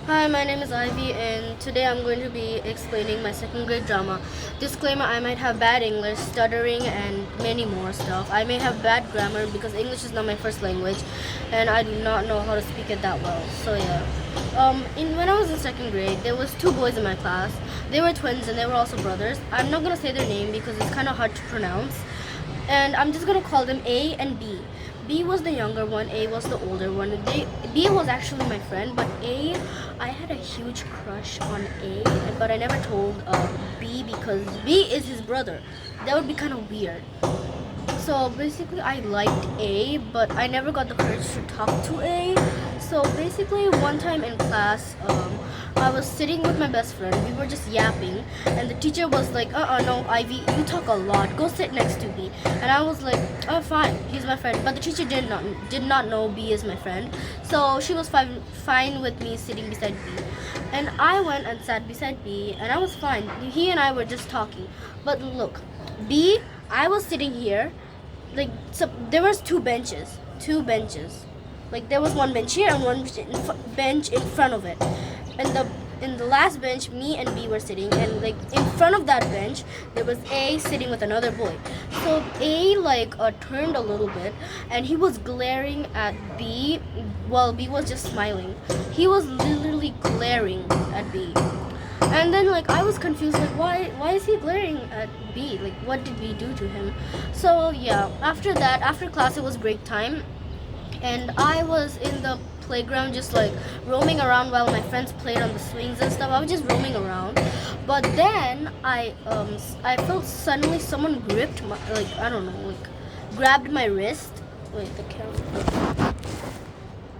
Hi, my name is Ivy, and today I'm going to be explaining my second grade drama. Disclaimer: I might have bad English, stuttering, and many more stuff. I may have bad grammar because English is not my first language, and I do not know how to speak it that well. So yeah. When I was in second grade, there was two boys in my class. They were twins, and they were also brothers. I'm not gonna say their name because it's kind of hard to pronounce, and I'm just gonna call them A and B. B was the younger one, A was the older one. B was actually my friend, but I had a huge crush on A, but I never told B because B is his brother. That would be kind of weird. So basically, I liked A, but I never got the courage to talk to A. So basically, one time in class, I was sitting with my best friend. We were just yapping, and the teacher was like, no, Ivy, you talk a lot. Go sit next to B." And I was like, "Oh, fine, he's my friend." But the teacher did not know B is my friend, so she was fine with me sitting beside B. And I went and sat beside B, and I was fine. He and I were just talking. But look, B, I was sitting here, like, so there was two benches. Like, there was one bench here and one bench in front of it. And in the last bench, me and B were sitting, and like in front of that bench, there was A sitting with another boy. So A turned a little bit, and he was glaring at B, while B was just smiling. He was literally glaring at B. And then I was confused, like why is he glaring at B? Like, what did we do to him? So yeah, after class, it was break time, and I was in the playground just roaming around while my friends played on the swings and stuff. I was just roaming around, but then I felt suddenly someone gripped my, I don't know, grabbed my wrist. Wait, the camera.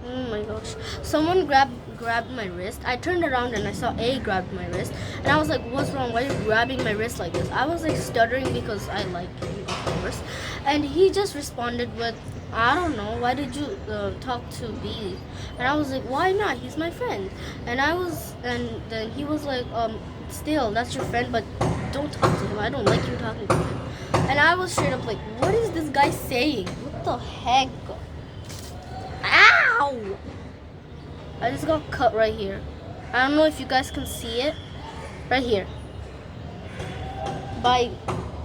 Oh my gosh. Someone grabbed my wrist. I turned around and I saw A grabbed my wrist. And I was like, "What's wrong? Why are you grabbing my wrist like this?" I was stuttering because I like him, of course. And he just responded with, "I don't know. Why did you talk to B?" And I was like, "Why not? He's my friend." And then he was like, "Still, that's your friend, but don't talk to him. I don't like you talking to him." And I was straight up like, "What is this guy saying? What the heck?" Ow! I just got cut right here. I don't know if you guys can see it. Right here. By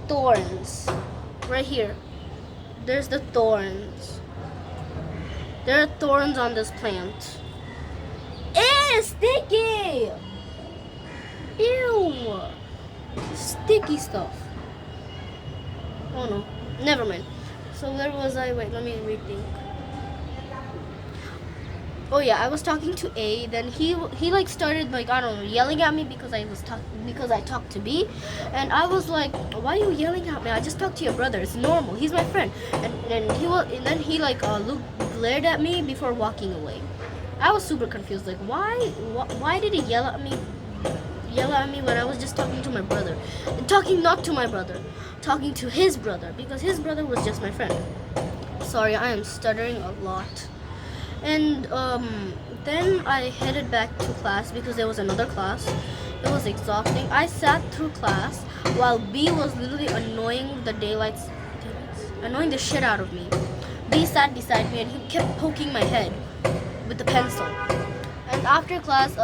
thorns. Right here. There's the thorns. There are thorns on this plant. Ew, sticky! Ew! Sticky stuff. Oh no. Never mind. So where was I? Wait, let me rethink. Oh yeah, I was talking to A. Then he started I don't know, yelling at me because I talked to B, and I was like, "Why are you yelling at me? I just talked to your brother. It's normal. He's my friend." And then he glared at me before walking away. I was super confused. Like, why did he yell at me? Yell at me when I was just talking to my brother, and talking not to my brother, talking to his brother, because his brother was just my friend. Sorry, I am stuttering a lot. And then I headed back to class because there was another class. It was exhausting. I sat through class while B was literally annoying the shit out of me. B sat beside me and he kept poking my head with the pencil. And after class,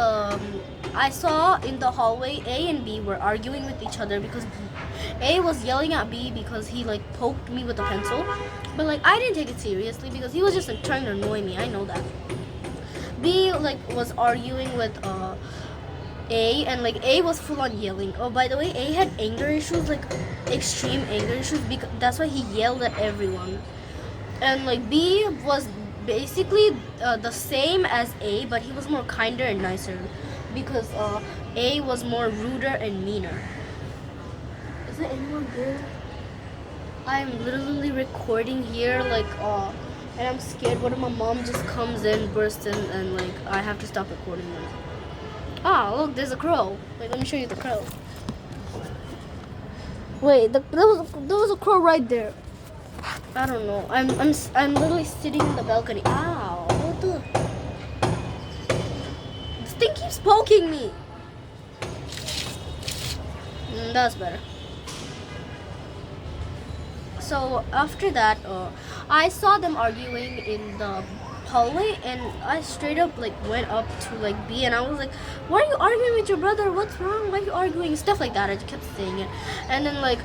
I saw in the hallway A and B were arguing with each other because A was yelling at B because he poked me with a pencil. But I didn't take it seriously because he was just trying to annoy me. I know that. B was arguing with A, and A was full on yelling. Oh, by the way, A had anger issues, extreme anger issues, because that's why he yelled at everyone. And B was basically the same as A, but he was more kinder and nicer because A was more ruder and meaner. Is there anyone there? I'm literally recording here, and I'm scared. What if my mom just comes in, bursts in, and I have to stop recording now? Ah, look, there's a crow. Wait, let me show you the crow. Wait, there was a crow right there. I don't know. I'm literally sitting in the balcony. Ow! What the? This thing keeps poking me. That's better. So after that, I saw them arguing in the hallway, and I straight up like went up to like B, and I was like, "Why are you arguing with your brother? What's wrong? Why are you arguing?" Stuff like that. I just kept saying it, and then like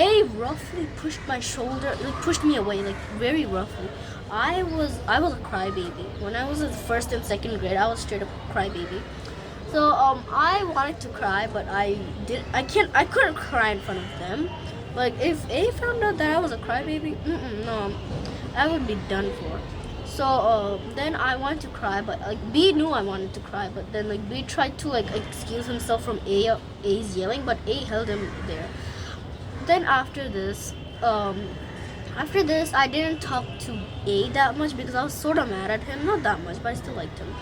A roughly pushed my shoulder, like pushed me away, like very roughly. I was a crybaby when I was in first and second grade. I was straight up crybaby. So I wanted to cry, but I couldn't cry in front of them. Like if A found out that I was a crybaby, no, I would be done for. So then I wanted to cry, but like B knew I wanted to cry, but then like B tried to like excuse himself from A's yelling, but A held him there. Then after this, I didn't talk to A that much because I was sort of mad at him. Not that much, but I still liked him.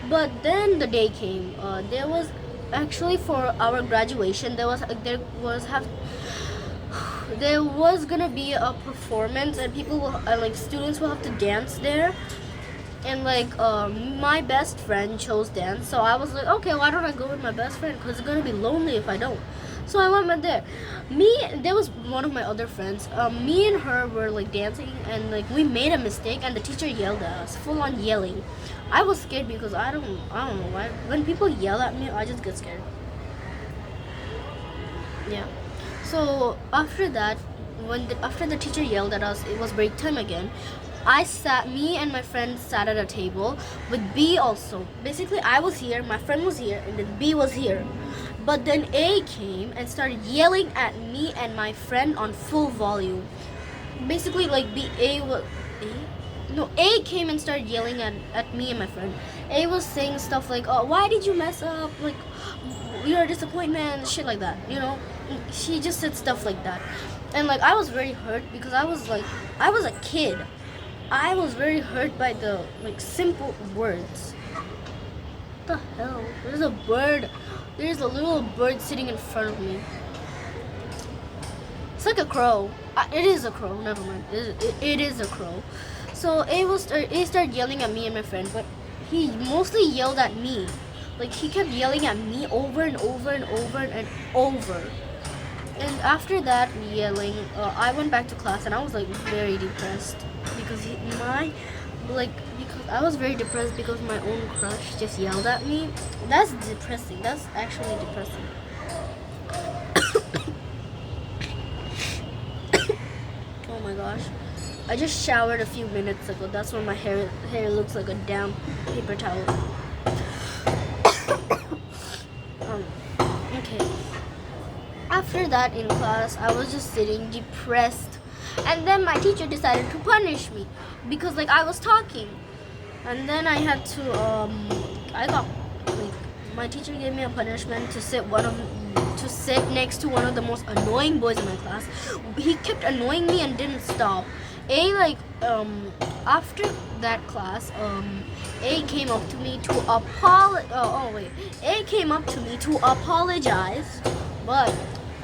But then the day came. There was actually for our graduation. There was gonna be a performance, and people will like students will have to dance there. And like my best friend chose dance, so I was like, okay, why don't I go with my best friend? Because it's gonna be lonely if I don't. So I went there. There was one of my other friends. Me and her were like dancing, and like we made a mistake, and the teacher yelled at us, full on yelling. I was scared because I don't know why. When people yell at me, I just get scared. Yeah. So after that, after the teacher yelled at us, it was break time again. Me and my friend sat at a table with B also. Basically, I was here, my friend was here, and then B was here. But then A came and started yelling at me and my friend on full volume. Basically, like A came and started yelling at me and my friend. A was saying stuff like, "Oh, why did you mess up? Like, you're a disappointment," shit like that. You know, she just said stuff like that, and like I was very hurt because I was a kid. I was very hurt by the like simple words. What the hell? There's a bird. There's a little bird sitting in front of me. It's like a crow. It is a crow. Never mind. It is a crow. So A started yelling at me and my friend, but he mostly yelled at me. Like he kept yelling at me over and over and over and over. And after that yelling, I went back to class and I was like very depressed because I was very depressed because my own crush just yelled at me. That's depressing. That's actually depressing. Oh my gosh. I just showered a few minutes ago. That's why my hair looks like a damn paper towel. Okay. After that in class, I was just sitting depressed. And then my teacher decided to punish me because like I was talking. And then I had to my teacher gave me a punishment to sit next to one of the most annoying boys in my class. He kept annoying me and didn't stop. After that class, A came up to me to A came up to me to apologize, but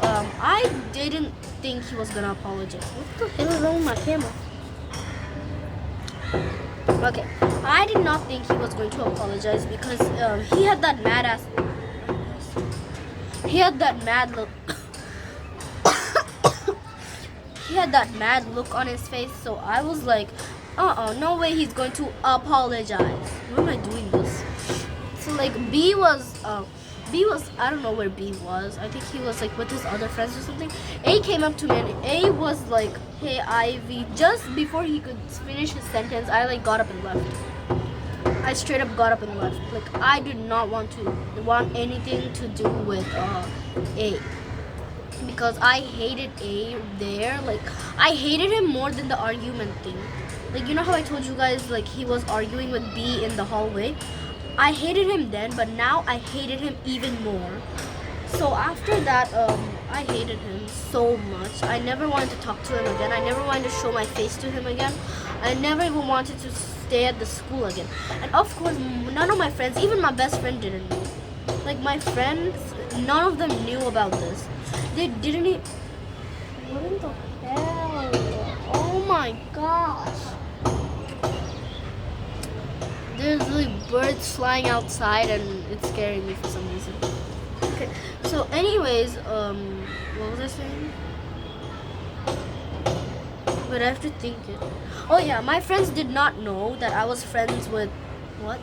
I didn't think he was gonna apologize. What the hell is wrong with my camera? Okay, I did not think he was going to apologize because he had that mad ass. He had that mad look. He had that mad look on his face, so I was like, no way he's going to apologize. Why am I doing this? So like B was, I don't know where B was. I think he was like with his other friends or something. A came up to me and A was like, "Hey Ivy," just before he could finish his sentence, I like got up and left. I straight up got up and left. Like I did not want anything to do with A. Because I hated A there. Like I hated him more than the argument thing. Like you know how I told you guys like he was arguing with B in the hallway? I hated him then, but now I hated him even more. So after that, I hated him so much. I never wanted to talk to him again. I never wanted to show my face to him again. I never even wanted to stay at the school again. And of course, none of my friends, even my best friend didn't know. Like my friends, none of them knew about this. They didn't even... What in the hell? Oh my gosh. There's like birds flying outside and it's scaring me for some reason. Okay, so anyways, what was I saying? But I have to think it. Oh yeah, my friends did not know that I was friends with what?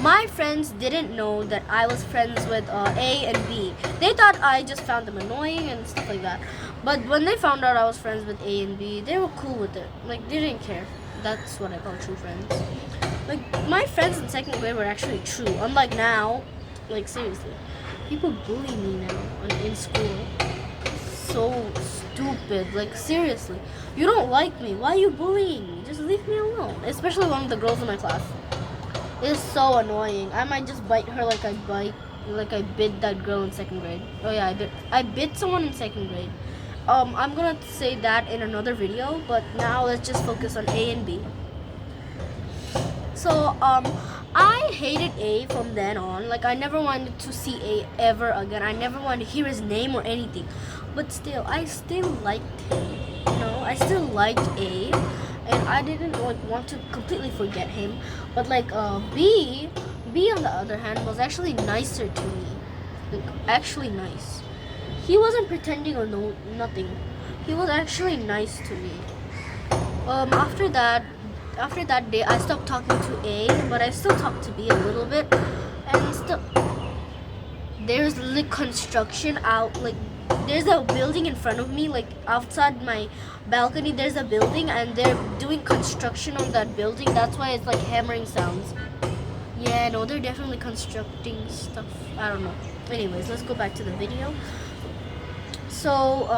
My friends didn't know that I was friends with A and B. They thought I just found them annoying and stuff like that. But when they found out I was friends with A and B, they were cool with it. Like, they didn't care. That's what I call true friends. Like, my friends in second grade were actually true. Unlike now, like, seriously. People bully me now in school. So stupid. Like, seriously. You don't like me. Why are you bullying me? Just leave me alone. Especially one of the girls in my class. It's so annoying. I might just bite her like I bit that girl in second grade. Oh yeah, I bit someone in second grade. I'm gonna say that in another video, but now let's just focus on A and B. So I hated A from then on. Like, I never wanted to see A ever again. I never wanted to hear his name or anything. But still, I still liked him. You know, I still liked A. And I didn't want to completely forget him, but like B on the other hand was actually nicer to me, like actually nice. He wasn't pretending or nothing. He was actually nice to me. After that day, I stopped talking to A, but I still talk to B a little bit, and still there's like construction out like. There's a building in front of me, like outside my balcony there's a building and they're doing construction on that building. That's why it's like hammering sounds. Yeah, no, they're definitely constructing stuff. I don't know. Anyways, let's go back to the video. So,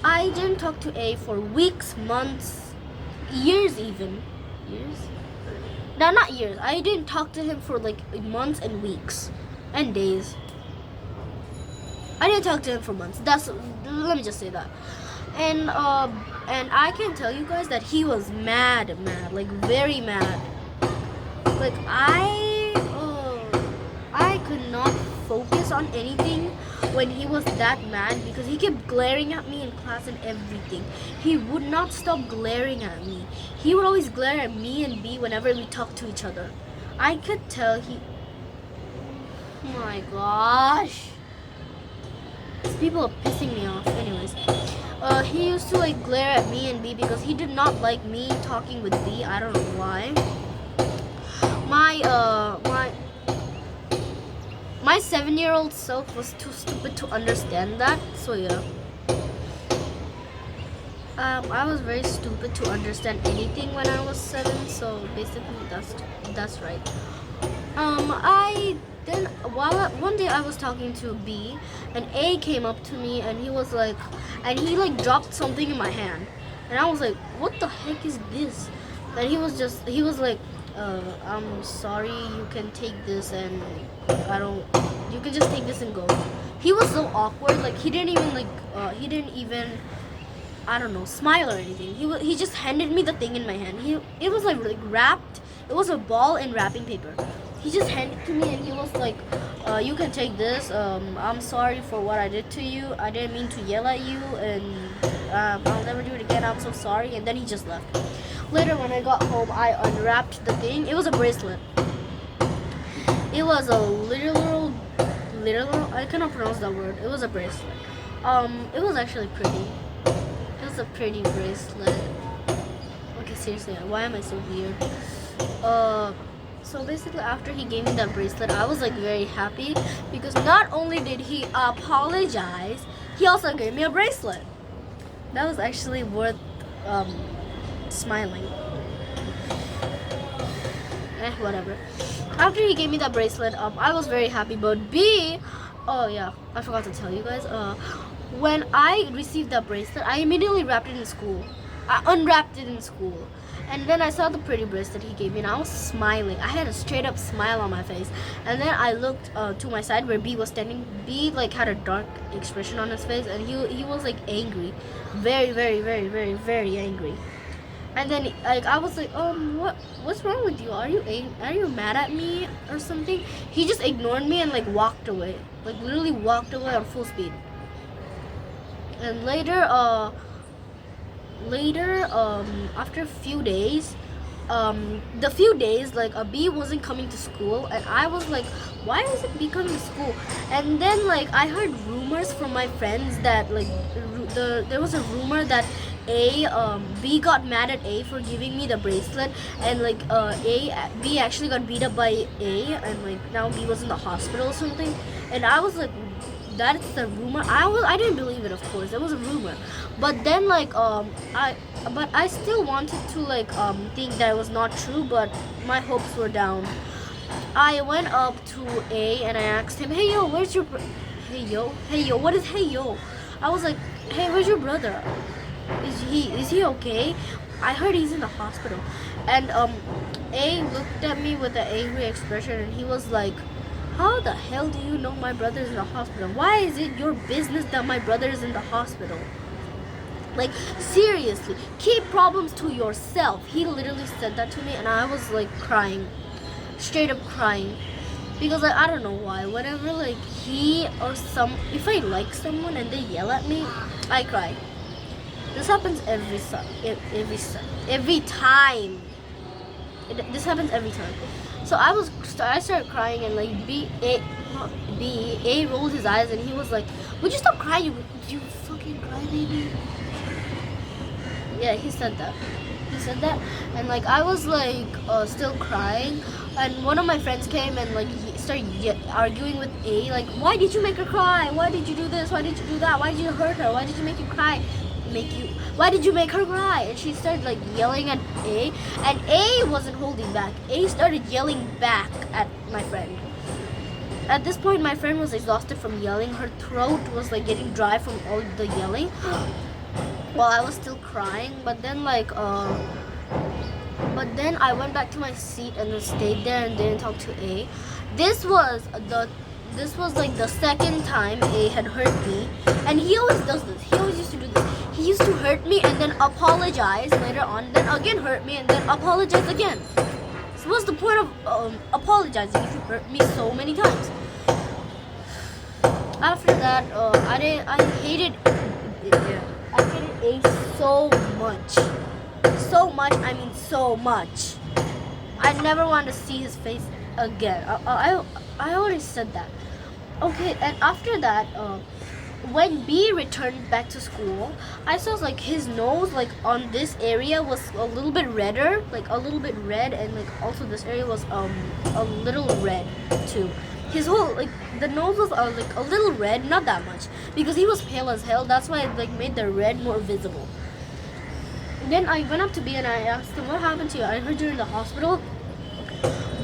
I didn't talk to A for weeks, months, years even. Years? No, not years. I didn't talk to him for like months and weeks and days. I didn't talk to him for months. Let me just say that. And I can tell you guys that he was mad, like very mad. Like I could not focus on anything when he was that mad because he kept glaring at me in class and everything. He would not stop glaring at me. He would always glare at me and B whenever we talked to each other. I could tell he. Oh my gosh. These people are pissing me off. Anyways, he used to like glare at me and B because he did not like me talking with B. I don't know why. My 7-year-old self was too stupid to understand that. So yeah. I was very stupid to understand anything when I was 7. So basically, that's right. One day I was talking to B and A came up to me and he was like, and he like dropped something in my hand and I was like, what the heck is this? And he was like, I'm sorry, you can take this and you can just take this and go. He was so awkward, like he didn't even I don't know, smile or anything. He just handed me the thing in my hand. It was like wrapped. It was a ball in wrapping paper. He just handed it to me and he was like, you can take this. I'm sorry for what I did to you. I didn't mean to yell at you and I'll never do it again. I'm so sorry. And then he just left. Later when I got home, I unwrapped the thing. It was a bracelet. It was a literal, I cannot pronounce that word. It was a bracelet. It was actually pretty. It was a pretty bracelet. Okay, seriously, why am I so weird? So basically after he gave me that bracelet, I was like very happy because not only did he apologize, he also gave me a bracelet. That was actually worth smiling. Whatever. After he gave me that bracelet, I was very happy. But B, oh yeah, I forgot to tell you guys. When I received that bracelet, I immediately wrapped it in school. I unwrapped it in school. And then I saw the pretty bracelet he gave me and I was smiling. I had a straight up smile on my face. And then I looked to my side where B was standing. B like had a dark expression on his face and he was like angry. Very, very, very, very, very angry. And then like I was like, what's wrong with you? Are you mad at me or something? He just ignored me and like walked away. Like literally walked away on full speed. And later, after a few days, like a B wasn't coming to school and I was like, why isn't B coming to school? And then like I heard rumors from my friends that like there was a rumor that B got mad at A for giving me the bracelet, and like B actually got beat up by A, and like now B was in the hospital or something. And I was like, that's the rumor. I didn't believe it, of course. It was a rumor. But then like I still wanted to like think that it was not true, but my hopes were down. I went up to A and I asked him, "Hey yo, where's your hey yo, what is hey yo?" I was like, "Hey, where's your brother? Is he okay? I heard he's in the hospital." And A looked at me with an angry expression, and he was like, "How the hell do you know my brother is in the hospital? Why is it your business that my brother is in the hospital? Like, seriously, keep problems to yourself." He literally said that to me, and I was like crying, straight up crying, because like, I don't know why. Whenever like he or if I like someone and they yell at me, I cry. This happens every time. This happens every time. So I started crying, and like A rolled his eyes, and he was like, "Would you stop crying? You fucking cry, baby." Yeah, he said that. And like I was like still crying, and one of my friends came and like he started arguing with A, like, "Why did you make her cry? Why did you do this? Why did you do that? Why did you hurt her? Why did you make you cry? Why did you make her cry?" And she started like yelling at A, and A wasn't holding back. A started yelling back at my friend. At this point, my friend was exhausted from yelling. Her throat was like getting dry from all the yelling, while I was still crying. But then I went back to my seat and just stayed there and didn't talk to A. This was like the second time A had hurt me, and he always does this. He always used to do this. He used to hurt me and then apologize later on, then again hurt me and then apologize again. So what's the point of apologizing if you hurt me so many times? After that, I hated A so much. So much, I mean so much. I never wanted to see his face again. I already said that. Okay, and after that, when B returned back to school, I saw like his nose, like on this area, was a little bit redder, like a little bit red, and like also this area was a little red too. His whole like the nose was like a little red, not that much, because he was pale as hell. That's why it like made the red more visible. Then I went up to B and I asked him, "What happened to you? I heard you're in the hospital."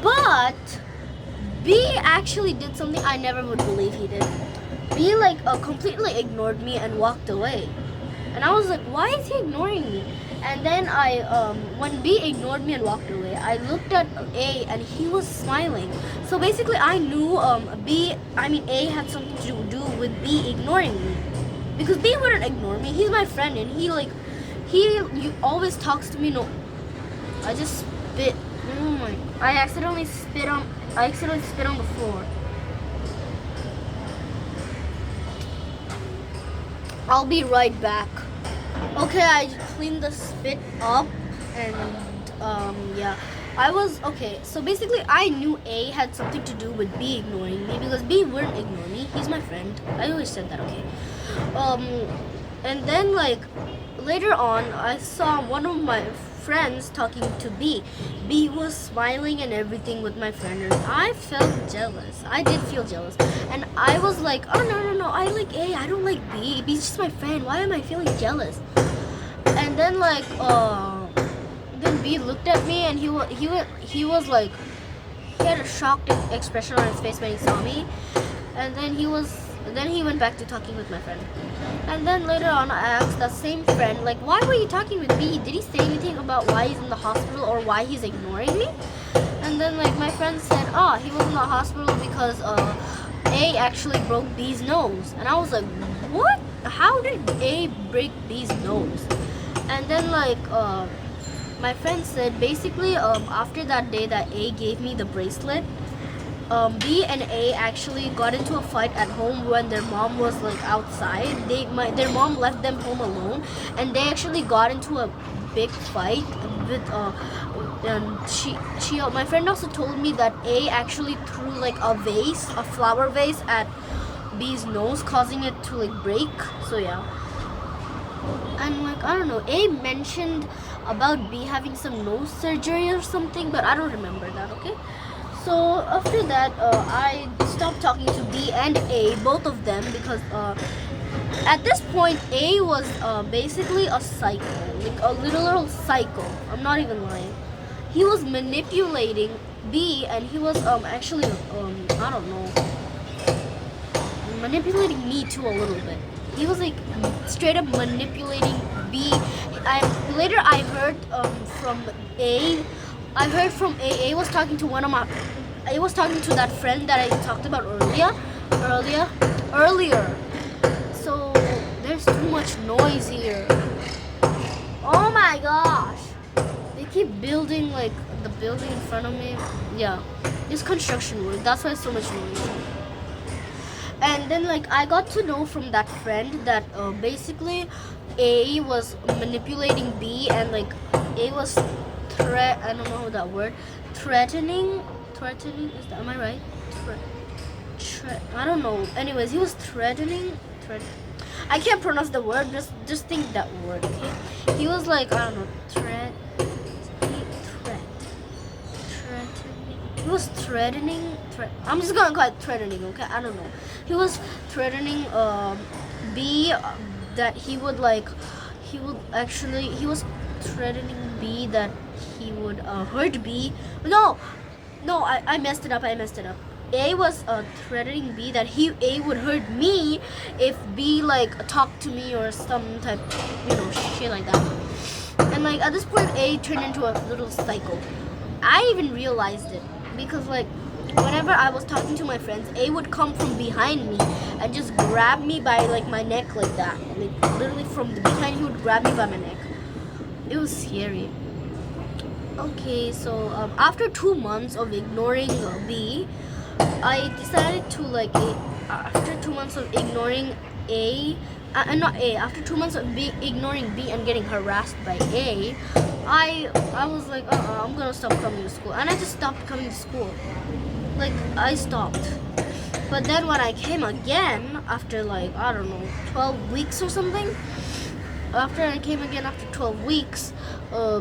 But B actually did something I never would believe he did. B like completely ignored me and walked away, and I was like, "Why is he ignoring me?" And then when B ignored me and walked away, I looked at A and he was smiling. So basically, I knew A had something to do with B ignoring me, because B wouldn't ignore me. He's my friend, and he always talks to me. No, I just spit. Oh my! I accidentally spit on the floor. I'll be right back. Okay, I cleaned the spit up, and yeah, I was okay. So basically, I knew A had something to do with B ignoring me, because B wouldn't ignore me. He's my friend. I always said that. Okay. And then like later on, I saw one of my friends talking to B. B was smiling and everything with my friend, and I felt jealous. I did feel jealous, and I was like, "Oh no, I like A. I don't like B. B's just my friend. Why am I feeling jealous?" And then like then B looked at me, and he was like, he had a shocked expression on his face when he saw me, and then he went back to talking with my friend. And then later on, I asked that same friend, like, "Why were you talking with B? Did he say anything about why he's in the hospital or why he's ignoring me?" And then like my friend said, "Oh, he was in the hospital because A actually broke B's nose." And I was like, "What? How did A break B's nose?" And then like my friend said, basically after that day that A gave me the bracelet, B and A actually got into a fight at home when their mom was like outside. Their mom left them home alone, and they actually got into a big fight with and my friend also told me that A actually threw like a flower vase at B's nose, causing it to like break. So yeah. And like I don't know, A mentioned about B having some nose surgery or something, but I don't remember that. Okay. So after that, I stopped talking to B and A, both of them, because at this point A was basically a psycho, like a literal psycho. I'm not even lying. He was manipulating B, and he was actually I don't know, manipulating me too a little bit. He was like straight up manipulating B. Later I heard from A. I heard from A. A was talking to one of my. A was talking to that friend that I talked about earlier. So there's too much noise here. Oh my gosh! They keep building like the building in front of me. Yeah, it's construction work. That's why so much noise. And then like I got to know from that friend that basically A was manipulating B, and like A was I don't know that word, threatening is that, am I right? I don't know. Anyways, he was threatening. I can't pronounce the word. Just think that word. Okay. He was like I don't know He was threatening. I'm just gonna call it threatening. Okay. I don't know. He was threatening B that he would he was threatening B that he would hurt B. No, I messed it up. A was threatening B that A would hurt me if B like talked to me or some type, shit like that. And like at this point, A turned into a little psycho. I even realized it because like whenever I was talking to my friends, A would come from behind me and just grab me by like my neck like that. Like literally from the behind, he would grab me by my neck. It was scary. Okay, so after 2 months of ignoring B, I decided to after 2 months of ignoring after 2 months of ignoring B and getting harassed by A, I was like, I'm gonna stop coming to school, and I just stopped coming to school. Like I stopped. But then when I came again after like I don't know 12 weeks or something, after I came again after 12 weeks,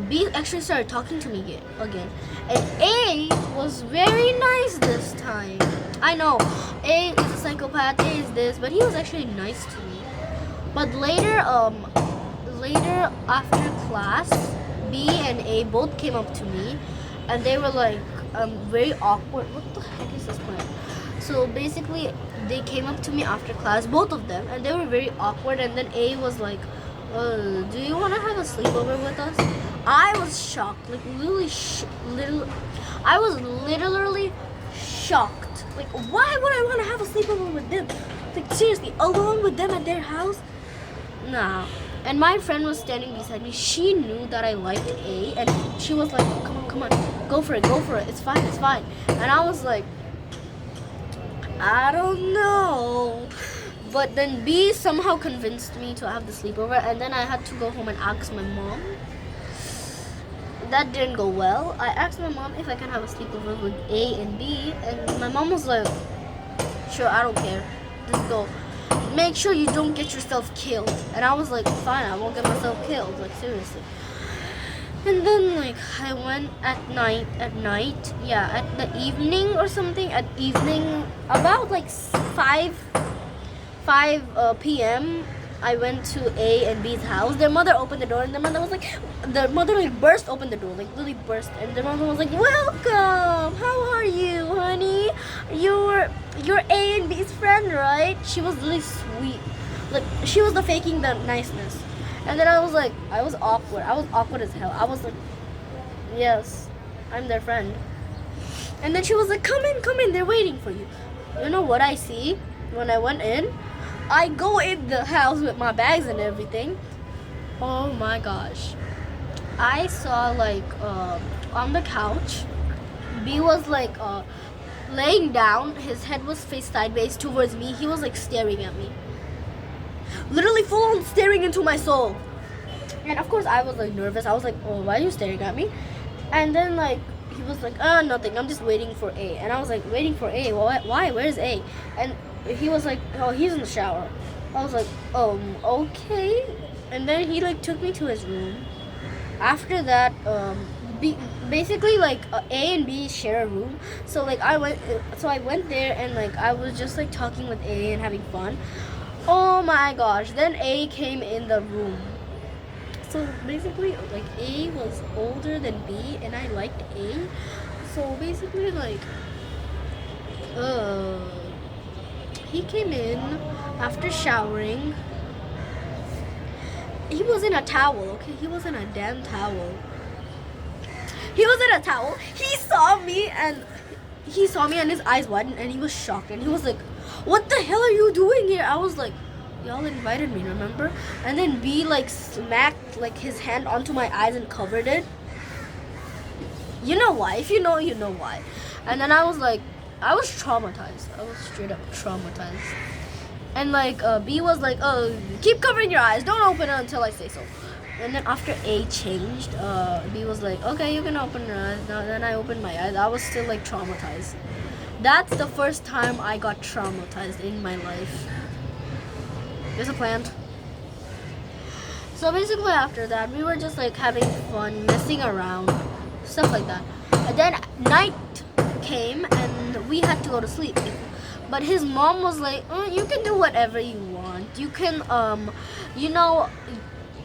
B actually started talking to me again. And A was very nice this time. I know, A is a psychopath, A is this, but he was actually nice to me. But later after class, B and A both came up to me, and they were like very awkward. What the heck is this plant? So basically, they came up to me after class, both of them, and they were very awkward. And then A was like, do you want to have a sleepover with us? I was shocked, like I was literally shocked. Like, why would I want to have a sleepover with them? Like, seriously, alone with them at their house? Nah. And my friend was standing beside me. She knew that I liked A, and she was like, come on, go for it, it's fine. And I was like, I don't know. But then B somehow convinced me to have the sleepover, and then I had to go home and ask my mom. That didn't go well. I asked my mom if I can have a sleepover with A and B, and my mom was like, sure, I don't care. Just go. Make sure you don't get yourself killed. And I was like, fine, I won't get myself killed. Like, seriously. And then, like, I went at the evening or something, about like 5 p.m., I went to A and B's house. Their mother opened the door, and their mother burst open the door, like really burst. And their mother was like, welcome, how are you, honey? You're A and B's friend, right? She was really sweet. Like, she was faking the niceness. And then I was awkward. I was awkward as hell. I was like, yes, I'm their friend. And then she was like, come in, they're waiting for you. You know what I see when I went in? I go in the house with my bags and everything. Oh my gosh. I saw on the couch, B was laying down. His head was faced sideways towards me. He was staring at me. Literally full on staring into my soul. And of course I was nervous. I was like, oh, why are you staring at me? And then he was like, nothing, I'm just waiting for A. And I was like, waiting for A? Why? Where's A? And he was like, oh, he's in the shower. I was like, okay. And then he like took me to his room. After that, basically like A and B share a room. So like I went there and like I was just like talking with A and having fun. Oh my gosh! Then A came in the room. So basically, like A was older than B, and I liked A. So basically, like, he came in after showering. He was in a towel, okay? He was in a damn towel. He was in a towel. He saw me and his eyes widened and he was shocked and he was like, "What the hell are you doing here?" I was like, "Y'all invited me, remember?" And then B like smacked like his hand onto my eyes and covered it. You know why? If you know, you know why. And then I was like, I was traumatized. I was straight up traumatized. And like B was like, "Oh, keep covering your eyes. Don't open it until I say so." And then after A changed, B was like, "Okay, you can open your eyes." Then I opened my eyes. I was still like traumatized. That's the first time I got traumatized in my life. There's a plant. So basically after that, we were just like having fun, messing around, stuff like that. And then night came and we had to go to sleep. But his mom was like, "You can do whatever you want. You can,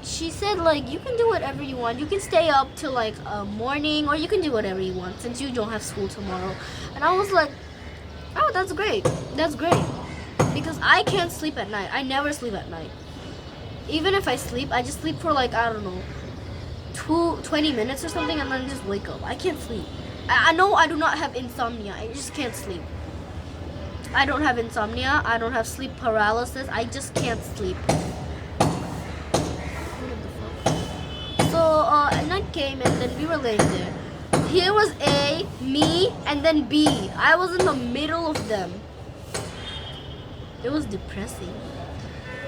she said like, you can do whatever you want. You can stay up till like morning, or you can do whatever you want since you don't have school tomorrow." And I was like, "Oh, that's great. That's great." Because I can't sleep at night. I never sleep at night. Even if I sleep, I just sleep for like, I don't know, 20 minutes or something and then just wake up. I can't sleep. I know I do not have insomnia. I just can't sleep. I don't have insomnia. I don't have sleep paralysis. I just can't sleep. So night came and then we were laying there. Here was A, me, and then B. I was in the middle of them. It was depressing.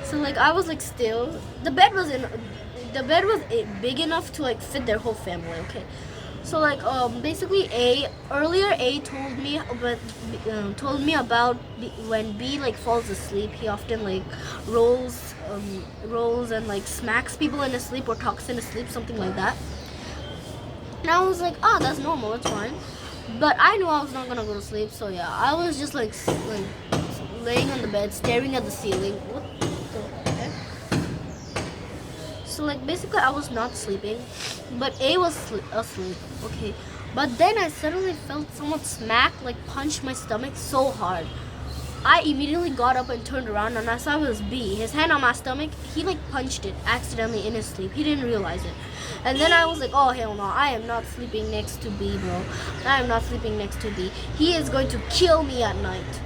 So like I was like still. The bed was big enough to like fit their whole family. Okay. So like basically A told me about when B like falls asleep. He often like rolls and like smacks people in his sleep or talks in his sleep, something like that. And I was like, "Oh, that's normal, it's fine." But I knew I was not gonna go to sleep, so yeah, I was just like laying on the bed, staring at the ceiling. What the heck? So like basically I was not sleeping, but A was asleep, okay. But then I suddenly felt someone punch my stomach so hard. I immediately got up and turned around and I saw it was B. His hand on my stomach, he like punched it accidentally in his sleep. He didn't realize it. And then I was like, "Oh hell no, I am not sleeping next to B, bro. I am not sleeping next to B. He is going to kill me at night."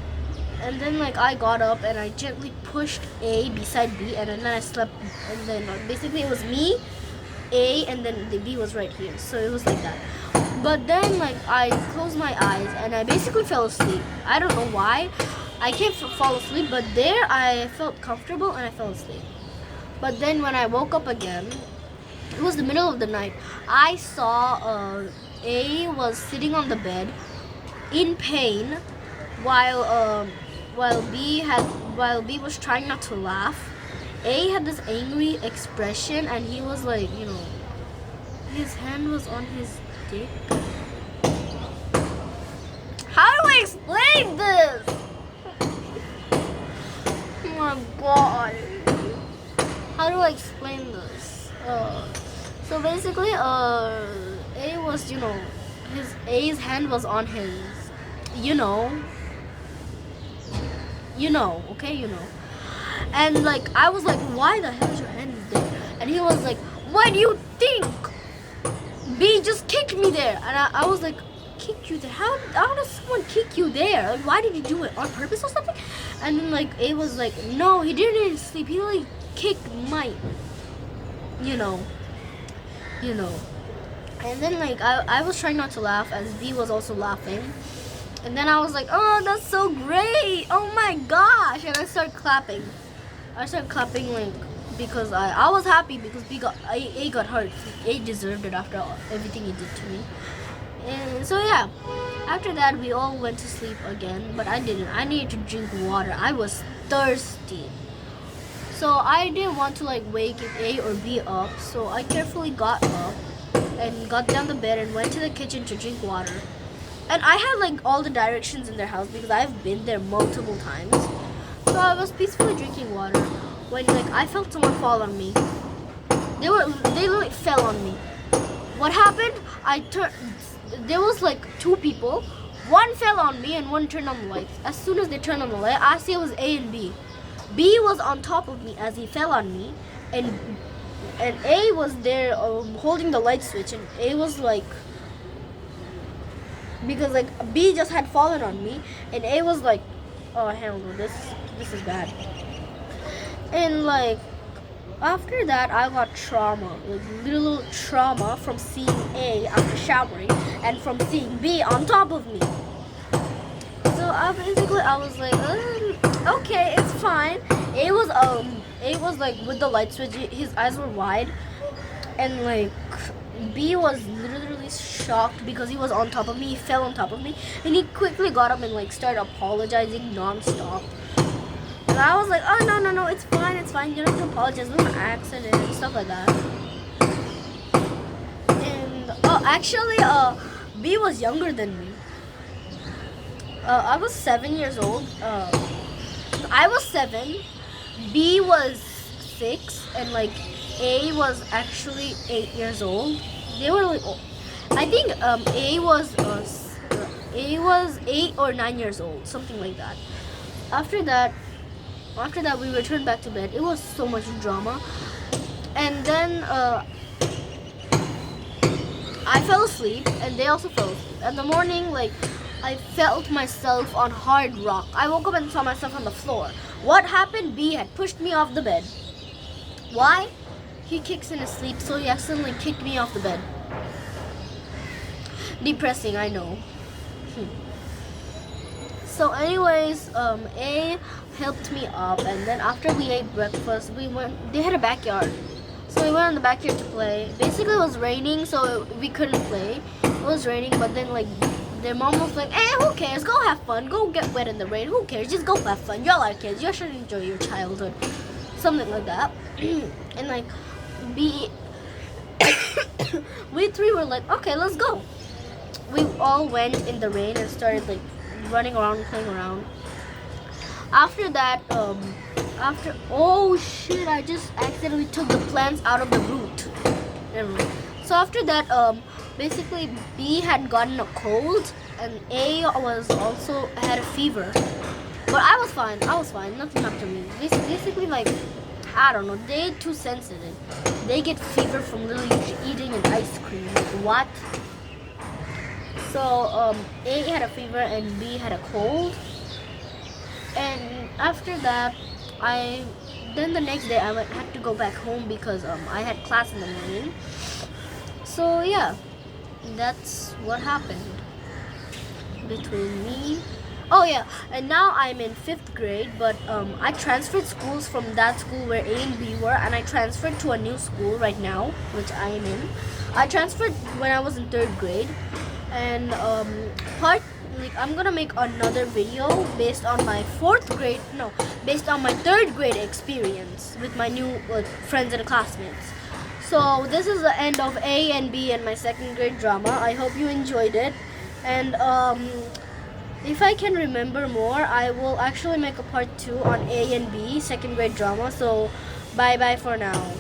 And then like I got up and I gently pushed A beside B and then I slept. And then basically it was me, A, and then the B was right here. So it was like that. But then like I closed my eyes and I basically fell asleep. I don't know why. I can't fall asleep, but there I felt comfortable and I fell asleep. But then when I woke up again, it was the middle of the night. I saw A was sitting on the bed in pain while B was trying not to laugh. A had this angry expression and he was like, his hand was on his dick. How do I explain this? Oh my god. How do I explain this? So basically, A was, A's hand was on his, okay. And like, I was like, "Why the hell is your hand there?" And he was like, "Why do you think? B just kicked me there." And I was like, "Kick you there? How does someone kick you there? Like, why did you do it on purpose or something?" And then like A was like, "No, he didn't even sleep. He like kicked my, you know. And then like I was trying not to laugh as B was also laughing. And then I was like, "Oh, that's so great! Oh my gosh!" And I started clapping. Like because I was happy because A got hurt. A deserved it after everything he did to me. And so yeah, after that we all went to sleep again, but I didn't. I needed to drink water. I was thirsty. So I didn't want to like wake A or B up, so I carefully got up and got down the bed and went to the kitchen to drink water. And I had like all the directions in their house because I've been there multiple times. So I was peacefully drinking water when like I felt someone fall on me. They literally fell on me. What happened? There was like two people. One fell on me and one turned on the lights. As soon as they turned on the light, I see it was A and B. B was on top of me as he fell on me, and A was there holding the light switch, and A was like, because like B just had fallen on me, and A was like, oh hell no, this is bad. And like after that, I got trauma, like little trauma from seeing A after showering and from seeing B on top of me. So I was like, okay, it's fine. A was like with the light switch, his eyes were wide, and like B was literally shocked because he was on top of me. He fell on top of me, and he quickly got up and like started apologizing non-stop. And I was like, oh no, it's fine. You don't have to apologize. It was an accident and stuff like that. And actually, B was younger than me. I was 7 years old. I was 7. B was 6, and like A was actually 8 years old. They were like, I think A was 8 or 9 years old, something like that. After that, we returned back to bed. It was so much drama, and then I fell asleep, and they also fell asleep. In the morning, like I felt myself on hard rock. I woke up and saw myself on the floor. What happened? B had pushed me off the bed. Why? He kicks in his sleep, so he accidentally kicked me off the bed. Depressing, I know. So anyways, A helped me up, and then after we ate breakfast, they had a backyard. So we went in the backyard to play. Basically it was raining, so we couldn't play. It was raining, but then like their mom was like, hey, who cares? Go have fun. Go get wet in the rain. Who cares? Just go have fun. Y'all are kids. You should enjoy your childhood. Something like that. And like we three were like, okay, let's go. We all went in the rain and started like running around, playing around. After that, oh shit, I just accidentally took the plants out of the root. Never mind. So after that, basically B had gotten a cold and A was also had a fever. But I was fine. Nothing happened to me. Basically like, I don't know, they're too sensitive. They get fever from literally eating an ice cream. Like, what? So A had a fever and B had a cold. And after that, then the next day I had to go back home because I had class in the morning. So yeah, that's what happened between me. Oh yeah, and now I'm in 5th grade, but I transferred schools from that school where A and B were, and I transferred to a new school right now, which I am in. I transferred when I was in 3rd grade, and I'm gonna make another video based on my 3rd grade experience with my new friends and classmates. So this is the end of A and B and my 2nd grade drama. I hope you enjoyed it, and if I can remember more, I will actually make a part 2 on A and B 2nd grade drama. So bye bye for now.